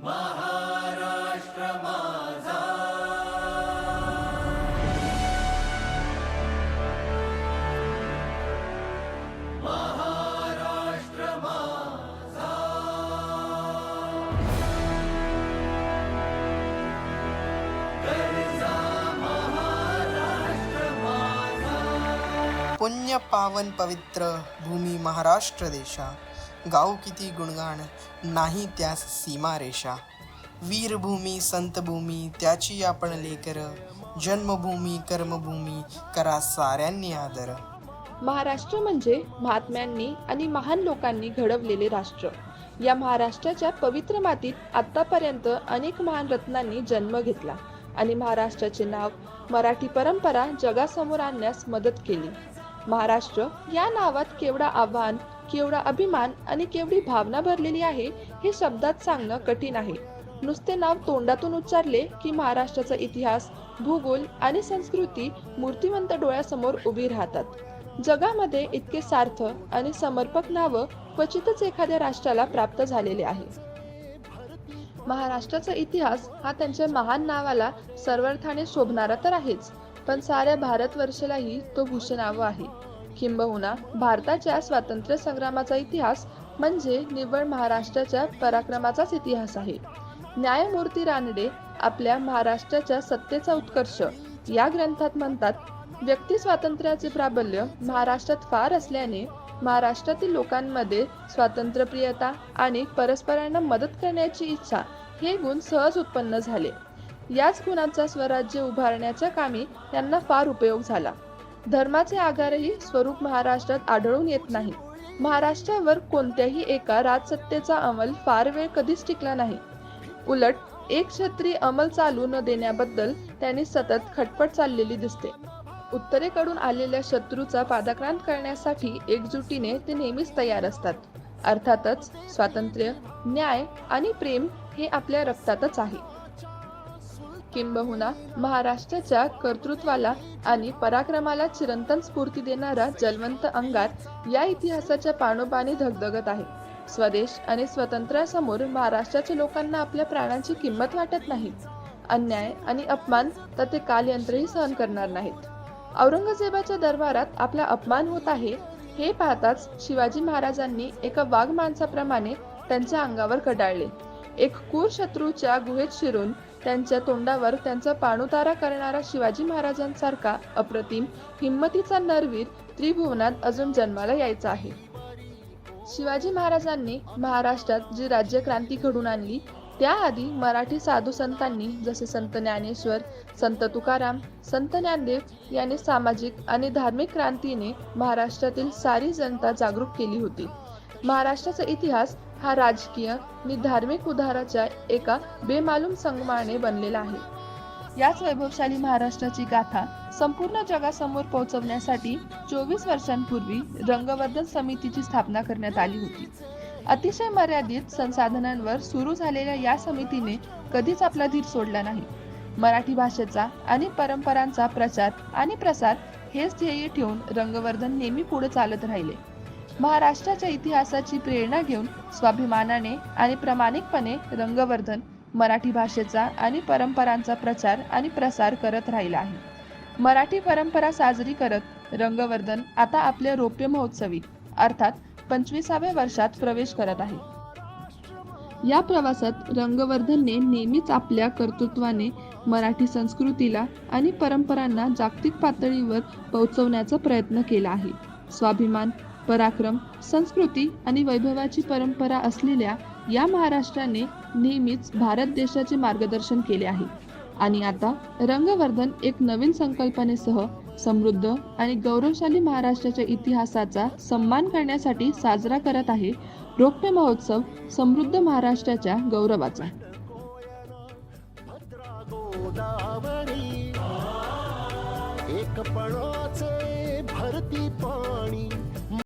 महाराष्ट्र माझा. महाराष्ट्र माझा. गरजा महाराष्ट्र माझा. पुण्य पावन पवित्र भूमी महाराष्ट्र देशा, गाव किती गुणगान नाही त्यास सीमारेषा. वीरभूमी संतभूमी त्याची आपण लेकर, जन्मभूमी कर्मभूमी करा साऱ्यांनी आदर. महाराष्ट्र म्हणजे महात्म्यांनी आणि महान लोकांनी घडवलेले राष्ट्र. या महाराष्ट्राच्या पवित्र मातीत आतापर्यंत अनेक महान रत्नांनी जन्म घेतला आणि महाराष्ट्राचे नाव, मराठी परंपरा जगासमोर आणण्यास मदत केली. महाराष्ट्र या नावात केवढा आव्हान, केवढा अभिमान आणि केवढी भावना भरलेली आहे हे शब्दात सांगणं कठीण आहे. नुसते नाव तोंडातून उच्चारले की महाराष्ट्राचा इतिहास, भूगोल आणि संस्कृती मूर्तिमंत डोळ्यासमोर उभी राहतात. जगामध्ये इतके सार्थ आणि समर्पक नावं क्वचितच एखाद्या राष्ट्राला प्राप्त झालेले आहे. महाराष्ट्राचा इतिहास हा त्यांच्या महान नावाला सर्वार्थाने शोभणारा तर आहेच, पण साऱ्या भारतवर्षालाही तो भूषणावा आहे. किंबहुना भारताच्या स्वातंत्र्य संग्रामाचा इतिहास म्हणजे निव्वळ महाराष्ट्राच्या पराक्रमाचाच इतिहास आहे. न्यायमूर्ती रानडे आपल्या महाराष्ट्राच्या सत्तेचा उत्कर्ष या ग्रंथात म्हणतात, व्यक्ती स्वातंत्र्याचे प्राबल्य महाराष्ट्रात फार असल्याने महाराष्ट्रातील लोकांमध्ये स्वातंत्र्यप्रियता आणि परस्परांना मदत करण्याची इच्छा हे गुण सहज उत्पन्न झाले. याच गुणांचा स्वराज्य उभारण्याच्या कामी त्यांना फार उपयोग झाला. धर्माचे आगारही स्वरूप महाराष्ट्रात आढळून येत नाही. महाराष्ट्रावर कोणत्याही एका राजसत्तेचा अंमल फार वेळ कधीच टिकला नाही. उलट एक छत्री अंमल चालू न देण्याबद्दल त्यांनी सतत खटपट चाललेली दिसते. उत्तरेकडून आलेल्या शत्रूचा पादाक्रांत करण्यासाठी एकजुटीने ते नेहमीच तयार असतात. अर्थातच स्वातंत्र्य, न्याय आणि प्रेम हे आपल्या रक्तातच आहे. किंबहुना महाराष्ट्राच्या कर्तृत्वाला आणि पराक्रमाला चिरंतन स्फूर्ती देणारा जलवंत अंगार या इतिहासाच्या पानोपानी धगधगत आहे. स्वदेश आणि स्वातंत्र्यासमोर महाराष्ट्राच्या लोकांना आपल्या प्राणांची किंमत वाटत नाही. अन्याय आणि अपमान तर ते कालयंत्रही सहन करणार नाहीत. औरंगजेबाच्या दरबारात आपला अपमान होत आहे हे पाहताच शिवाजी महाराजांनी एका वाघ माणसाप्रमाणे त्यांच्या अंगावर कडाळले. एक क्रूर शत्रूच्या गुहेत शिरून त्यांच्या तोंडावर त्यांचा पाणउतारा करणारा शिवाजी महाराजांसारखा अप्रतिम हिम्मतीचा नरवीर त्रिभुवनात अजून जन्माला यायचा आहे. शिवाजी महाराजांनी महाराष्ट्रात जी राज्यक्रांती घडून आणली त्याआधी मराठी साधू संतांनी जसे संत ज्ञानेश्वर, संत तुकाराम, संत ज्ञानदेव यांनी सामाजिक आणि धार्मिक क्रांतीने महाराष्ट्रातील सारी जनता जागरूक केली होती. महाराष्ट्राचा इतिहास हा राजकीय आणि धार्मिक उद्धाराच्या एका बेमालूम संगमाने बनलेला आहे. याच वैभवशाली महाराष्ट्राची गाथा संपूर्ण जगासमोर पोहोचवण्यासाठी 24 वर्षांपूर्वी रंगवर्धन समितीची स्थापना करण्यात आली होती. अतिशय मर्यादित संसाधनांवर सुरू झालेल्या या समितीने कधीच आपला धीर सोडला नाही. मराठी भाषेचा आणि परंपरांचा प्रचार आणि प्रसार हेच ध्येय ठेवून रंगवर्धन नेहमी पुढे चालत राहिले. महाराष्ट्राच्या इतिहासाची प्रेरणा घेऊन स्वाभिमानाने आणि प्रामाणिकपणे रंगवर्धन मराठी भाषेचा आणि परंपरांचा प्रचार आणि प्रसार करत राहिला आहे. मराठी परंपरा साजरी करत रंगवर्धन आता आपल्या रौप्य महोत्सवी अर्थात 25व्या वर्षात प्रवेश करत आहे. या प्रवासात रंगवर्धनने नेहमीच आपल्या कर्तृत्वाने मराठी संस्कृतीला आणि परंपरांना जागतिक पातळीवर पोहोचवण्याचा प्रयत्न केला आहे. स्वाभिमान, पराक्रम, संस्कृती आणि वैभवाची परंपरा असलेल्या या महाराष्ट्राने नेहमीच भारत देशाचे मार्गदर्शन केले आहे आणि आता रंगवर्धन एक नवीन संकल्पनेसह समृद्ध आणि गौरवशाली महाराष्ट्राच्या इतिहासाचा सन्मान करण्यासाठी साजरा करत आहे रौप्य महोत्सव समृद्ध महाराष्ट्राच्या गौरवाचा. एक पणाचे भरती पाणी